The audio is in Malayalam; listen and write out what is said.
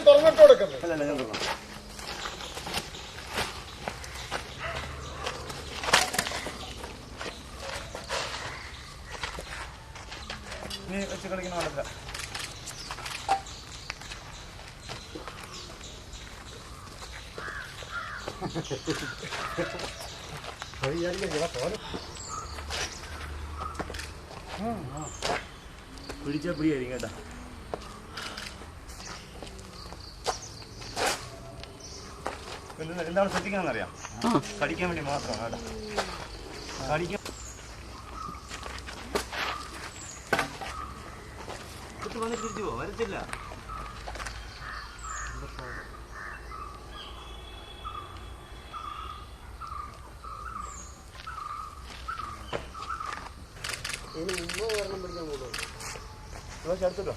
തുറന്നിട്ട് കൊടുക്കുന്നത് നീ വെച്ച് കളിക്കുന്ന പാടില്ല. പിടിച്ചാ പിടിയായിരിക്കും കേട്ടാ. എന്താണ് ശ്രദ്ധിക്കണമെന്നറിയാം. കടിക്കാൻ വേണ്ടി മാത്രമാണ് കേട്ടോ. കടിക്കാൻ വന്നിട്ട് തിരിച്ചു പോ, വരത്തില്ല. ഇതിന് മുമ്പ് ഒരെണ്ണം പിടിക്കാൻ പോകുന്നു. എടുത്തിട്ടോ.